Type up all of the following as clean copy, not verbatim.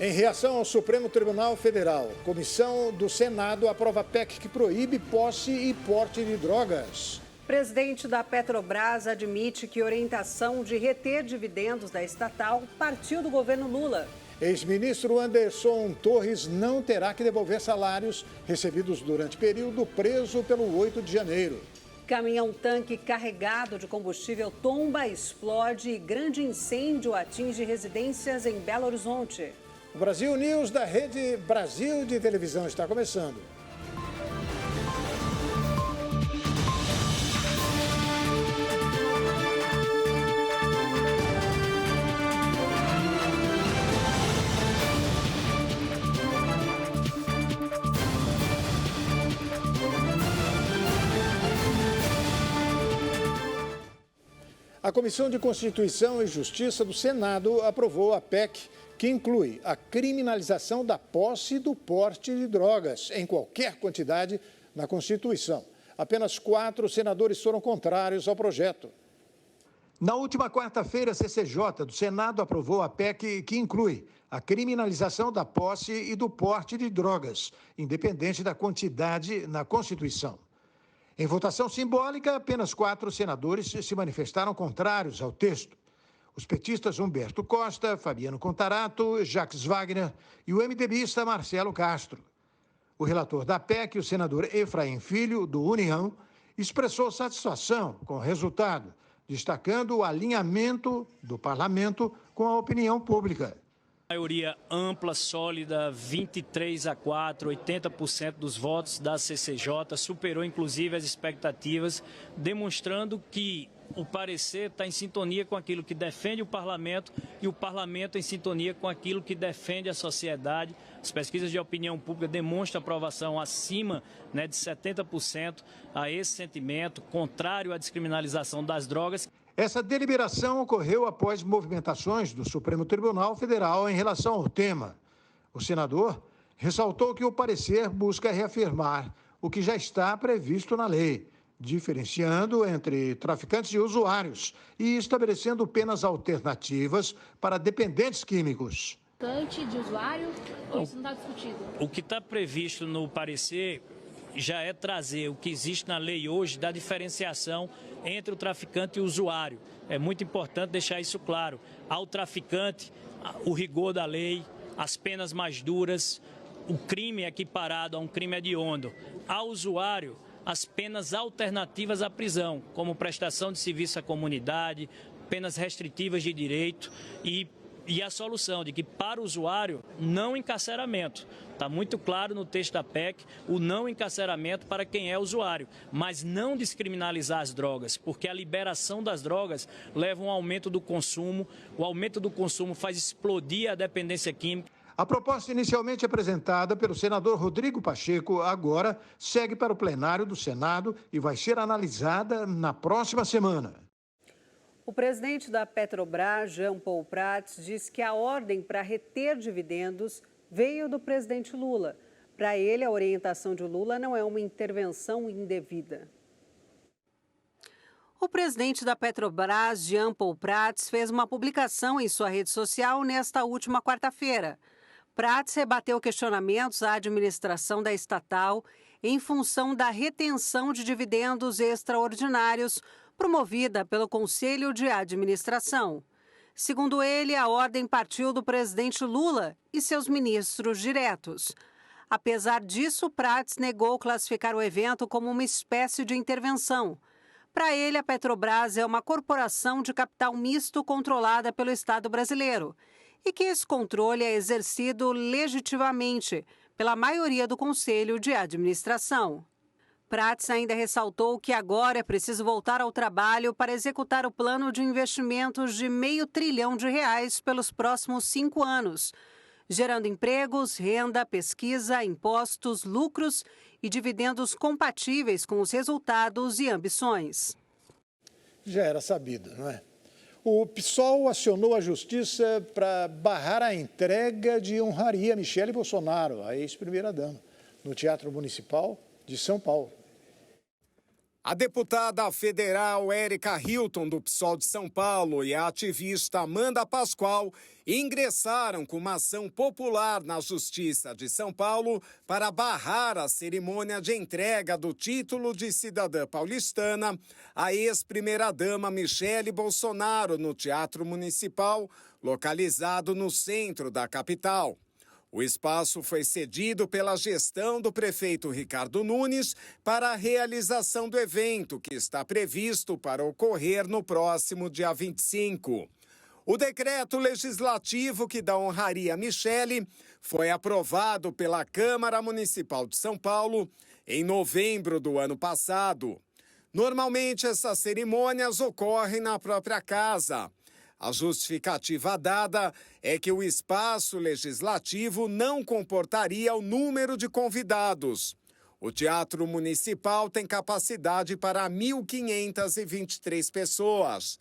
Em reação ao Supremo Tribunal Federal, comissão do Senado aprova PEC que proíbe posse e porte de drogas. Presidente da Petrobras admite que orientação de reter dividendos da estatal partiu do governo Lula. Ex-ministro Anderson Torres não terá que devolver salários recebidos durante período preso pelo 8 de janeiro. Caminhão-tanque carregado de combustível tomba, explode e grande incêndio atinge residências em Belo Horizonte. O Brasil News da Rede Brasil de Televisão está começando. A Comissão de Constituição e Justiça do Senado aprovou a PEC que inclui a criminalização da posse e do porte de drogas em qualquer quantidade na Constituição. Apenas 4 senadores foram contrários ao projeto. Na última quarta-feira, a CCJ do Senado aprovou a PEC que inclui a criminalização da posse e do porte de drogas, independente da quantidade na Constituição. Em votação simbólica, apenas 4 senadores se manifestaram contrários ao texto. Os petistas Humberto Costa, Fabiano Contarato, Jacques Wagner e o MDBista Marcelo Castro. O relator da PEC, o senador Efraim Filho, do União, expressou satisfação com o resultado, destacando o alinhamento do parlamento com a opinião pública. Maioria ampla, sólida, 23-4, 80% dos votos da CCJ, superou inclusive as expectativas, demonstrando que o parecer está em sintonia com aquilo que defende o parlamento e o parlamento em sintonia com aquilo que defende a sociedade. As pesquisas de opinião pública demonstram aprovação acima de 70% a esse sentimento, contrário à descriminalização das drogas. Essa deliberação ocorreu após movimentações do Supremo Tribunal Federal em relação ao tema. O senador ressaltou que o parecer busca reafirmar o que já está previsto na lei, diferenciando entre traficantes e usuários e estabelecendo penas alternativas para dependentes químicos. De usuário, ou isso não está discutido? O que está previsto no parecer já é trazer o que existe na lei hoje da diferenciação entre o traficante e o usuário. É muito importante deixar isso claro. Ao traficante, o rigor da lei, as penas mais duras, o crime equiparado a um crime hediondo. Ao usuário, as penas alternativas à prisão, como prestação de serviço à comunidade, penas restritivas de direito e a solução de que, para o usuário, não encarceramento. Está muito claro no texto da PEC o não encarceramento para quem é usuário, mas não descriminalizar as drogas, porque a liberação das drogas leva a um aumento do consumo, o aumento do consumo faz explodir a dependência química. A proposta inicialmente apresentada pelo senador Rodrigo Pacheco agora segue para o plenário do Senado e vai ser analisada na próxima semana. O presidente da Petrobras, Jean Paul Prats, diz que a ordem para reter dividendos veio do presidente Lula. Para ele, a orientação de Lula não é uma intervenção indevida. O presidente da Petrobras, Jean Paul Prats, fez uma publicação em sua rede social nesta última quarta-feira. Prats rebateu questionamentos à administração da estatal em função da retenção de dividendos extraordinários promovida pelo Conselho de Administração. Segundo ele, a ordem partiu do presidente Lula e seus ministros diretos. Apesar disso, Prats negou classificar o evento como uma espécie de intervenção. Para ele, a Petrobras é uma corporação de capital misto controlada pelo Estado brasileiro e que esse controle é exercido legitimamente pela maioria do Conselho de Administração. Prats ainda ressaltou que agora é preciso voltar ao trabalho para executar o plano de investimentos de R$500 bilhão pelos próximos 5 anos, gerando empregos, renda, pesquisa, impostos, lucros e dividendos compatíveis com os resultados e ambições. Já era sabido, não é? O PSOL acionou a justiça para barrar a entrega de honraria a Michele Bolsonaro, a ex-primeira-dama, no Teatro Municipal de São Paulo. A deputada federal Érica Hilton, do PSOL de São Paulo, e a ativista Amanda Pascoal ingressaram com uma ação popular na Justiça de São Paulo para barrar a cerimônia de entrega do título de cidadã paulistana à ex-primeira-dama Michele Bolsonaro no Teatro Municipal, localizado no centro da capital. O espaço foi cedido pela gestão do prefeito Ricardo Nunes para a realização do evento, que está previsto para ocorrer no próximo dia 25. O decreto legislativo que dá honraria a Michele foi aprovado pela Câmara Municipal de São Paulo em novembro do ano passado. Normalmente, essas cerimônias ocorrem na própria casa. A justificativa dada é que o espaço legislativo não comportaria o número de convidados. O Teatro Municipal tem capacidade para 1.523 pessoas.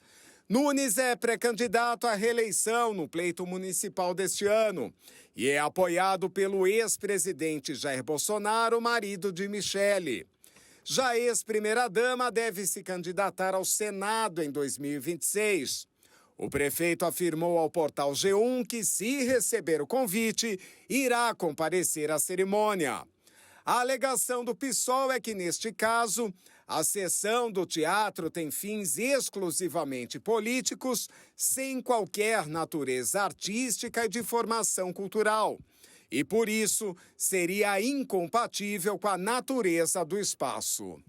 Nunes é pré-candidato à reeleição no pleito municipal deste ano e é apoiado pelo ex-presidente Jair Bolsonaro, marido de Michele. Já a ex-primeira-dama deve se candidatar ao Senado em 2026. O prefeito afirmou ao portal G1 que, se receber o convite, irá comparecer à cerimônia. A alegação do PSOL é que, neste caso, a sessão do teatro tem fins exclusivamente políticos, sem qualquer natureza artística e de formação cultural. E, por isso, seria incompatível com a natureza do espaço.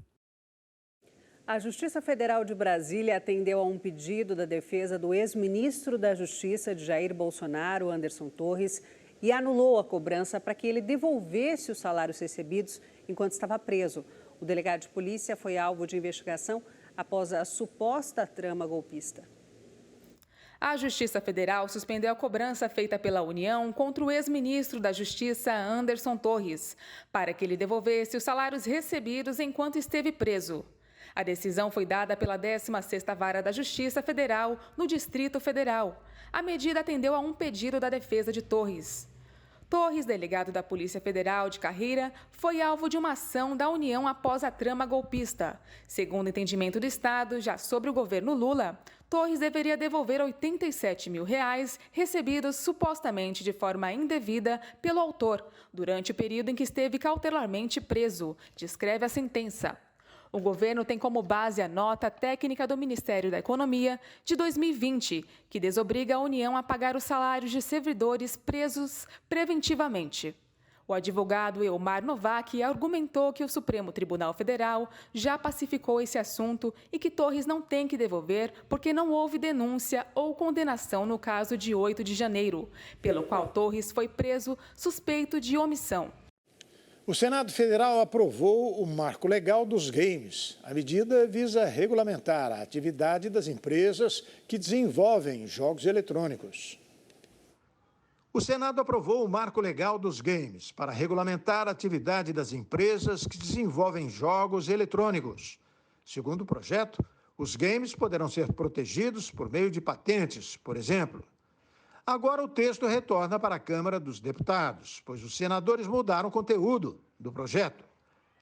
A Justiça Federal de Brasília atendeu a um pedido da defesa do ex-ministro da Justiça de Jair Bolsonaro, Anderson Torres, e anulou a cobrança para que ele devolvesse os salários recebidos enquanto estava preso. O delegado de polícia foi alvo de investigação após a suposta trama golpista. A Justiça Federal suspendeu a cobrança feita pela União contra o ex-ministro da Justiça, Anderson Torres, para que ele devolvesse os salários recebidos enquanto esteve preso. A decisão foi dada pela 16ª Vara da Justiça Federal, no Distrito Federal. A medida atendeu a um pedido da defesa de Torres. Torres, delegado da Polícia Federal de Carreira, foi alvo de uma ação da União após a trama golpista. Segundo o entendimento do Estado, já sobre o governo Lula, Torres deveria devolver R$ 87 mil recebidos supostamente de forma indevida pelo autor, durante o período em que esteve cautelarmente preso, descreve a sentença. O governo tem como base a nota técnica do Ministério da Economia de 2020, que desobriga a União a pagar os salários de servidores presos preventivamente. O advogado Elmar Novak argumentou que o Supremo Tribunal Federal já pacificou esse assunto e que Torres não tem que devolver porque não houve denúncia ou condenação no caso de 8 de janeiro, pelo qual Torres foi preso suspeito de omissão. O Senado Federal aprovou o Marco Legal dos Games. A medida visa regulamentar a atividade das empresas que desenvolvem jogos eletrônicos. O Senado aprovou o Marco Legal dos Games para regulamentar a atividade das empresas que desenvolvem jogos eletrônicos. Segundo o projeto, os games poderão ser protegidos por meio de patentes, por exemplo. Agora o texto retorna para a Câmara dos Deputados, pois os senadores mudaram o conteúdo do projeto.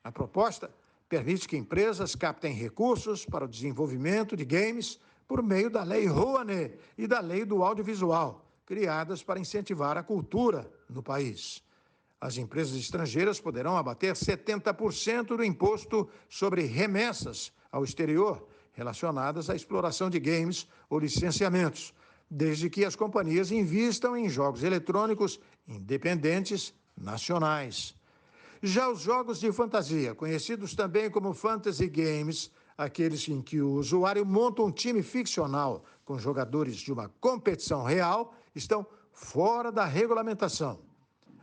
A proposta permite que empresas captem recursos para o desenvolvimento de games por meio da Lei Rouanet e da Lei do Audiovisual, criadas para incentivar a cultura no país. As empresas estrangeiras poderão abater 70% do imposto sobre remessas ao exterior relacionadas à exploração de games ou licenciamentos, desde que as companhias invistam em jogos eletrônicos independentes nacionais. Já os jogos de fantasia, conhecidos também como fantasy games, aqueles em que o usuário monta um time ficcional com jogadores de uma competição real, estão fora da regulamentação.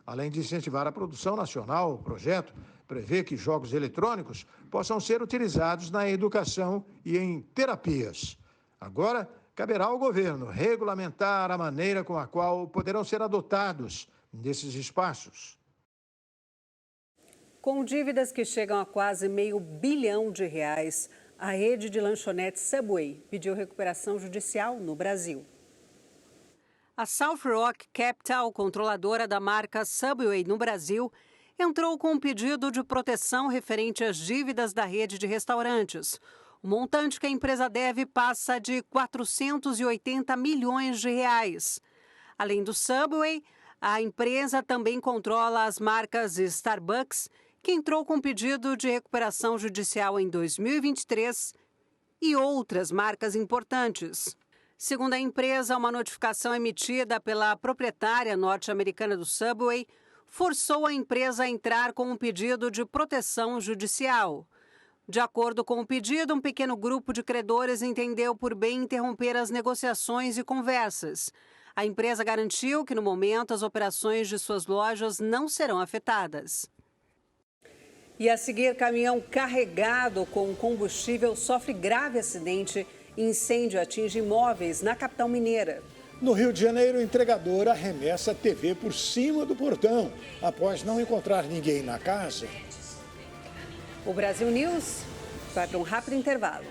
Além de incentivar a produção nacional, o projeto prevê que jogos eletrônicos possam ser utilizados na educação e em terapias. Agora, caberá ao governo regulamentar a maneira com a qual poderão ser adotados nesses espaços. Com dívidas que chegam a quase R$500 bilhão, a rede de lanchonetes Subway pediu recuperação judicial no Brasil. A South Rock Capital, controladora da marca Subway no Brasil, entrou com um pedido de proteção referente às dívidas da rede de restaurantes. O montante que a empresa deve passa de 480 milhões de reais. Além do Subway, a empresa também controla as marcas Starbucks, que entrou com pedido de recuperação judicial em 2023, e outras marcas importantes. Segundo a empresa, uma notificação emitida pela proprietária norte-americana do Subway forçou a empresa a entrar com um pedido de proteção judicial. De acordo com o pedido, um pequeno grupo de credores entendeu por bem interromper as negociações e conversas. A empresa garantiu que, no momento, as operações de suas lojas não serão afetadas. E a seguir, caminhão carregado com combustível sofre grave acidente e incêndio atinge imóveis na capital mineira. No Rio de Janeiro, o entregador arremessa a TV por cima do portão, após não encontrar ninguém na casa. O Brasil News vai para um rápido intervalo.